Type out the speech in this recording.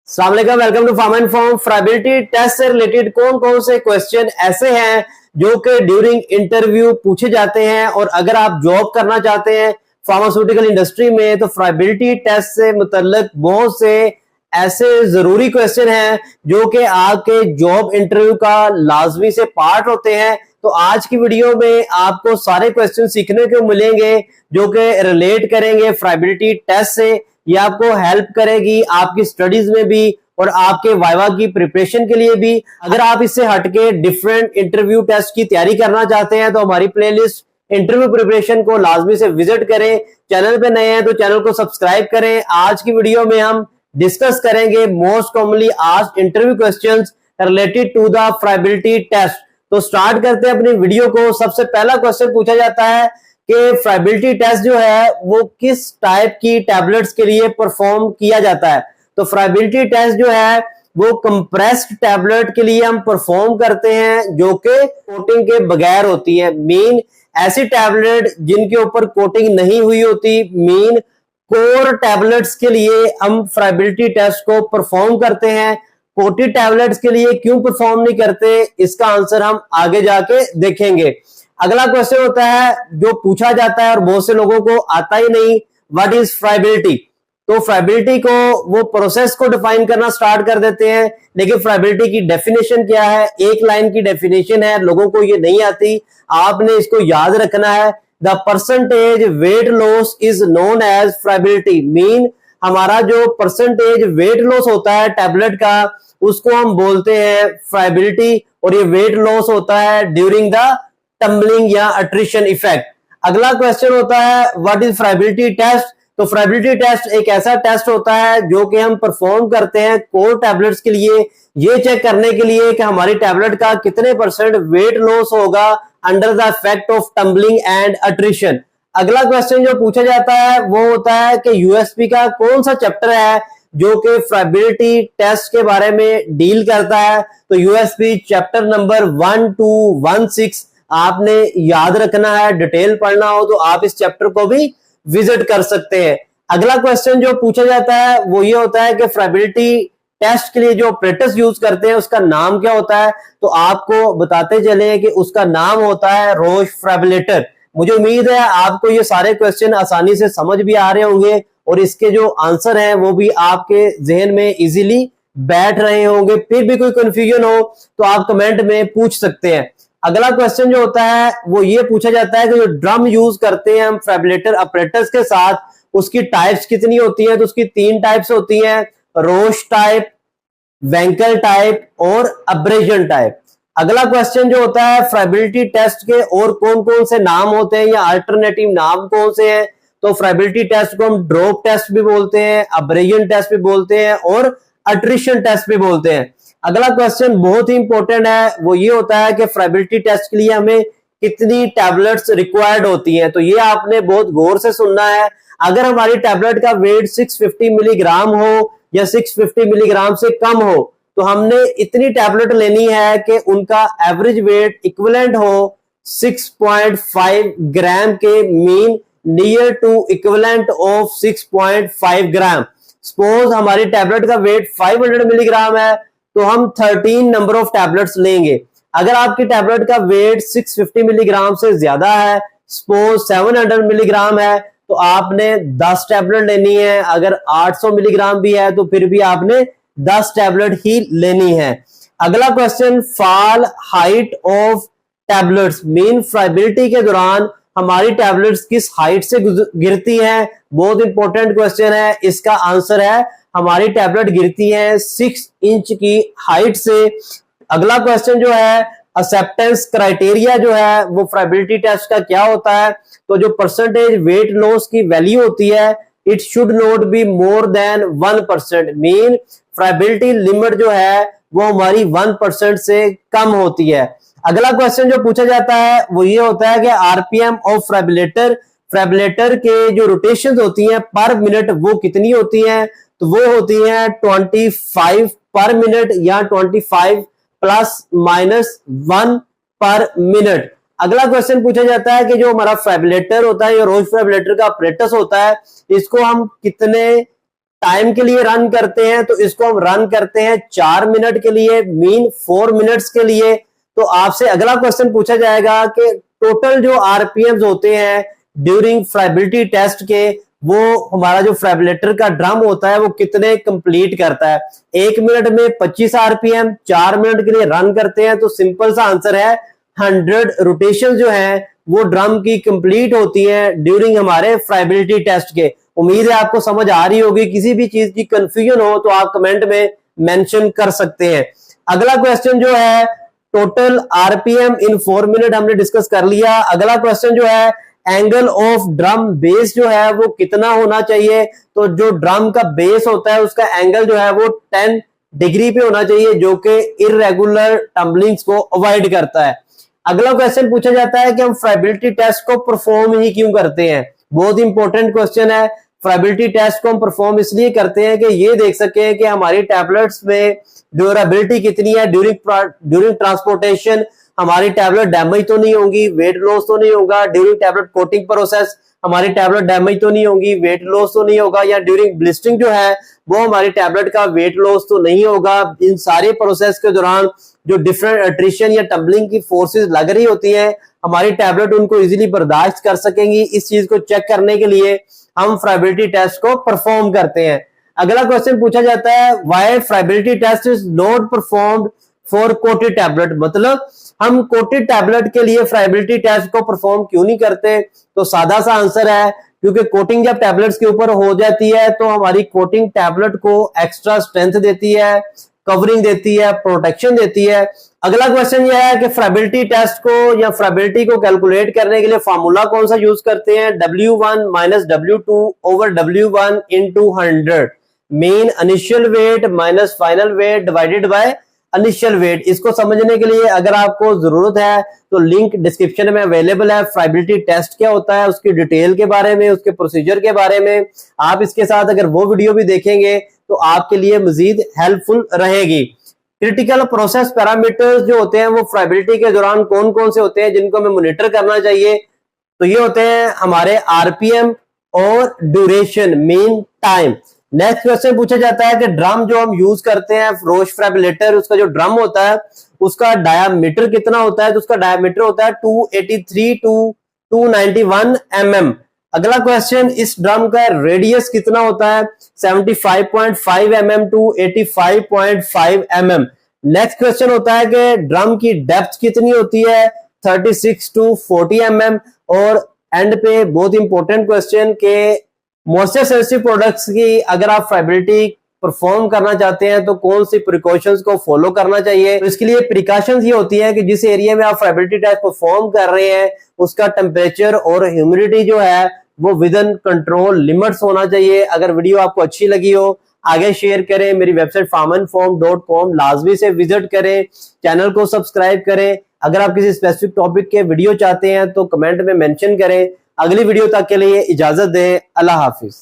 अस्सलाम वालेकुम, welcome to farm and form. Friability test से रिलेटेड कौन कौन से क्वेश्चन ऐसे हैं जो कि ड्यूरिंग इंटरव्यू पूछे जाते हैं, और अगर आप जॉब करना चाहते हैं फार्मास्यूटिकल इंडस्ट्री में तो फ्राइबिलिटी टेस्ट से मुतल्लिक बहुत से ऐसे जरूरी क्वेश्चन हैं जो कि आपके जॉब इंटरव्यू का लाजमी से पार्ट होते हैं। तो आज की वीडियो में आपको सारे क्वेश्चन सीखने को मिलेंगे जो कि रिलेट करेंगे फ्राइबिलिटी टेस्ट से। ये आपको हेल्प करेगी आपकी स्टडीज में भी और आपके वाइवा की प्रिपरेशन के लिए भी। अगर आप इससे हटके डिफरेंट इंटरव्यू टेस्ट की तैयारी करना चाहते हैं तो हमारी प्लेलिस्ट इंटरव्यू प्रिपरेशन को लाजमी से विजिट करें। चैनल पे नए हैं तो चैनल को सब्सक्राइब करें। आज की वीडियो में हम डिस्कस करेंगे most commonly asked interview questions related to the friability test. तो स्टार्ट करते हैं अपनी वीडियो को। सबसे पहला क्वेश्चन पूछा जाता है कि फ्राइबिलिटी टेस्ट जो है वो किस टाइप की टैबलेट्स के लिए परफॉर्म किया जाता है। तो फ्राइबिलिटी टेस्ट जो है वो कंप्रेस्ड टैबलेट के लिए हम परफॉर्म करते हैं जो कि कोटिंग के बगैर होती है। मीन ऐसी टैबलेट जिनके ऊपर कोटिंग नहीं हुई होती, मीन कोर टैबलेट्स के लिए हम फ्राइबिलिटी टेस्ट को परफॉर्म करते हैं। कोटेड टैबलेट्स के लिए क्यों परफॉर्म नहीं करते, इसका आंसर हम आगे जाके देखेंगे। अगला क्वेश्चन होता है जो पूछा जाता है और बहुत से लोगों को आता ही नहीं, व्हाट इज फ्राइबिलिटी। तो फ्राइबिलिटी को वो प्रोसेस को डिफाइन करना स्टार्ट कर देते हैं, लेकिन फ्राइबिलिटी की डेफिनेशन क्या है, एक लाइन की डेफिनेशन है, लोगों को ये नहीं आती। आपने इसको याद रखना है, the percentage weight loss is known as friability. Mean हमारा जो परसेंटेज वेट लॉस होता है टैबलेट का उसको हम बोलते हैं फ्राइबिलिटी, और ये वेट लॉस होता है ड्यूरिंग द टम्बलिंग या अट्रिशन इफेक्ट। अगला क्वेश्चन होता है व्हाट इज फ्राइबिलिटी टेस्ट। तो फ्राइबिलिटी टेस्ट एक ऐसा टेस्ट होता है जो कि हम परफॉर्म करते हैं कोर टैबलेट्स के लिए, ये चेक करने के लिए कि हमारी टैबलेट का कितने परसेंट वेट लॉस होगा under the effect of tumbling and attrition. अगला क्वेश्चन जो पूछा जाता है वो होता है कि यूएसपी का कौन सा चैप्टर है जो कि फ्राइबिलिटी टेस्ट के बारे में डील करता है। तो यूएसपी चैप्टर नंबर 1 to 16 आपने याद रखना है। डिटेल पढ़ना हो तो आप इस चैप्टर को भी विजिट कर सकते हैं। अगला क्वेश्चन जो पूछा जाता है वो ये होता है कि फ्राइबिलिटी टेस्ट के लिए जो ऑपरेटर्स यूज करते हैं उसका नाम क्या होता है। तो आपको बताते चले कि उसका नाम होता है रोश फ्राइबिलेटर। मुझे उम्मीद है आपको ये सारे क्वेश्चन आसानी से समझ भी आ रहे होंगे और इसके जो आंसर हैं वो भी आपके जहन में इजीली बैठ रहे होंगे। फिर भी कोई कंफ्यूजन हो तो आप कमेंट में पूछ सकते हैं। अगला क्वेश्चन जो होता है वो ये पूछा जाता है कि जो ड्रम यूज करते हैं हम फ्राइबिलेटर ऑपरेटर्स के साथ उसकी टाइप्स कितनी होती हैं। तो उसकी 3 टाइप्स होती हैं, रोश टाइप, वेंकल टाइप और अब्रेजन टाइप। अगला क्वेश्चन जो होता है फ्राइबिलिटी टेस्ट के और कौन कौन से नाम होते हैं या अल्टरनेटिव नाम कौन से हैं। तो फ्राइबिलिटी टेस्ट को हम ड्रॉप टेस्ट भी बोलते हैं, अब्रेजन टेस्ट भी बोलते हैं और अट्रिशन टेस्ट भी बोलते हैं। अगला क्वेश्चन बहुत ही इंपॉर्टेंट है, वो ये होता है कि फ्राइबिलिटी टेस्ट के लिए हमें कितनी टैबलेट्स रिक्वायर्ड होती हैं। तो ये आपने बहुत गौर से सुनना है। अगर हमारी टैबलेट का वेट 650 मिलीग्राम हो या 650 मिलीग्राम से कम हो तो हमने इतनी टैबलेट लेनी है कि उनका एवरेज वेट इक्विवेलेंट हो 6.5 ग्राम के, mean near to equivalent of 6.5 gram. Suppose हमारी टैबलेट का वेट 500 मिलीग्राम है तो हम 13 नंबर ऑफ टैबलेट्स लेंगे। अगर आपकी टैबलेट का वेट 650 मिलीग्राम से ज्यादा है, सपोज 700 मिलीग्राम है, तो आपने 10 टैबलेट लेनी है। अगर 800 मिलीग्राम भी है तो फिर भी आपने 10 टैबलेट ही लेनी है। अगला question fall height of tablets, mean friability के दौरान हमारी टैबलेट्स किस हाइट से गिरती हैं। बहुत इंपॉर्टेंट क्वेश्चन है, इसका आंसर है हमारी टैबलेट गिरती है 6 इंच की हाइट से। अगला क्वेश्चन जो है एक्सेप्टेंस क्राइटेरिया जो है वो फ्राइबिलिटी टेस्ट का क्या होता है। तो जो परसेंटेज वेट लॉस की वैल्यू होती है it should not be more than 1%, mean friability limit जो है वो हमारी 1% से कम होती है। अगला क्वेश्चन जो पूछा जाता है वो ये होता है कि आरपीएम ऑफ फ्राइबिलेटर, फ्राइबिलेटर के जो रोटेशन होती हैं पर मिनट वो कितनी होती हैं। तो वो होती हैं 25 पर मिनट या 25 प्लस माइनस 1 पर मिनट। अगला क्वेश्चन पूछा जाता है कि जो हमारा फ्राइबिलेटर होता है या रोज फ्राइबिलेटर का अपरेटस होता है इसको हम कितने टाइम के लिए रन करते हैं तो इसको हम रन करते हैं 4 मिनट के लिए, मीन 4 मिनट्स के लिए। तो आपसे अगला क्वेश्चन पूछा जाएगा कि टोटल जो आरपीएम्स होते हैं ड्यूरिंग फ्राइबिलिटी टेस्ट के, वो हमारा जो फ्राइबुलेटर का ड्रम होता है वो कितने कंप्लीट करता है। 1 मिनट में 25 आरपीएम, 4 मिनट के लिए रन करते हैं तो सिंपल सा आंसर है 100 रोटेशन जो है वो ड्रम की कंप्लीट होती है ड्यूरिंग हमारे फ्राइबिलिटी टेस्ट के। उम्मीद है आपको समझ आ रही होगी। किसी भी चीज की कंफ्यूजन हो तो आप कमेंट में मेंशन कर सकते हैं। अगला क्वेश्चन जो है टोटल आरपीएम इन 4 मिनट हमने डिस्कस कर लिया। अगला क्वेश्चन जो है एंगल ऑफ ड्रम बेस जो है वो कितना होना चाहिए। तो जो ड्रम का बेस होता है उसका एंगल जो है वो 10 डिग्री पे होना चाहिए, जो कि इररेगुलर टम्बलिंग्स को अवॉइड करता है। अगला क्वेश्चन पूछा जाता है कि हम फ्राइबिलिटी टेस्ट को परफॉर्म ही क्यों करते हैं। बहुत इंपॉर्टेंट क्वेश्चन है। फ्राइबिलिटी टेस्ट को हम परफॉर्म इसलिए करते हैं कि ये देख सके कि हमारी टैबलेट्स में ड्यूरेबिलिटी कितनी है ड्यूरिंग ट्रांसपोर्टेशन। हमारी टैबलेट डैमेज तो नहीं होंगी, वेट लॉस तो नहीं होगा ड्यूरिंग टैबलेट कोटिंग प्रोसेस, हमारी टैबलेट डैमेज तो नहीं होगी, वेट लॉस तो नहीं होगा, या ड्यूरिंग ब्लिस्टिंग जो है वो हमारी टैबलेट का वेट लॉस तो नहीं होगा। इन सारे प्रोसेस के दौरान जो डिफरेंट अट्रिशन या टम्बलिंग की फोर्सेस लग रही होती है हमारी टैबलेट उनको इजीली बर्दाश्त कर सकेंगी। इस चीज को चेक करने के लिए हम फ्राइबिलिटी टेस्ट को परफॉर्म करते हैं। अगला क्वेश्चन पूछा जाता है why friability test is not performed for coated tablet. मतलब हम कोटेड टैबलेट के लिए फ्राइबिलिटी टेस्ट को परफॉर्म क्यों नहीं करते। तो सादा सा आंसर है क्योंकि कोटिंग जब टैबलेट्स के ऊपर हो जाती है तो हमारी कोटिंग टैबलेट को एक्स्ट्रा स्ट्रेंथ देती है, कवरिंग देती है, प्रोटेक्शन देती है। अगला क्वेश्चन यह है कि फ्राइबिलिटी टेस्ट को या फ्राइबिलिटी को कैलकुलेट करने के लिए फार्मूला कौन सा यूज करते हैं। W1 minus W2 over W1 into 100, mean initial weight minus final weight divided by initial weight. इसको समझने के लिए अगर आपको जरूरत है तो लिंक डिस्क्रिप्शन में अवेलेबल है। फ्राइबिलिटी टेस्ट क्या होता है उसकी डिटेल के बारे में, उसके प्रोसीजर के बारे में आप इसके साथ अगर वो वीडियो भी देखेंगे तो आपके लिए मजीद हेल्पफुल रहेगी। क्रिटिकल प्रोसेस पैरामीटर्स जो होते हैं वो फ्राइबिलिटी के दौरान कौन कौन से होते हैं जिनको हमें मॉनिटर करना चाहिए। तो ये होते हैं हमारे आरपीएम और duration, mean time. Next question पूछा जाता है कि ड्रम जो हम यूज करते हैं रोश फ्राइबिलेटर, उसका जो ड्रम होता है उसका डायामीटर कितना होता है। तो उसका डायामीटर होता है 283 टू 291 mm। अगला क्वेश्चन इस ड्रम का रेडियस कितना होता है 75.5 mm to 85.5 mm। Next question होता है कि ड्रम की डेप्थ कितनी होती है 36 टू 40 mm। और एंड पे बहुत इंपॉर्टेंट क्वेश्चन के मॉइस्चर सेंसिटिव प्रोडक्ट्स की अगर आप फ्राइबिलिटी परफॉर्म करना चाहते हैं तो कौन सी प्रिकॉशंस को फॉलो करना चाहिए। तो इसके लिए प्रिकॉशंस ये होती है कि जिस एरिया में आप फ्राइबिलिटी टेस्ट परफॉर्म कर रहे हैं उसका टेम्परेचर और ह्यूमिडिटी जो है वो विद इन कंट्रोल लिमिट्स होना चाहिए। अगर वीडियो आपको अच्छी लगी हो आगे शेयर करें। मेरी वेबसाइट farminform.com लाजमी से विजिट करें, चैनल को सब्सक्राइब करें। अगर आप किसी स्पेसिफिक टॉपिक के वीडियो चाहते हैं तो कमेंट में मेंशन करें। अगली वीडियो तक के लिए इजाजत दें। अल्लाह हाफिज।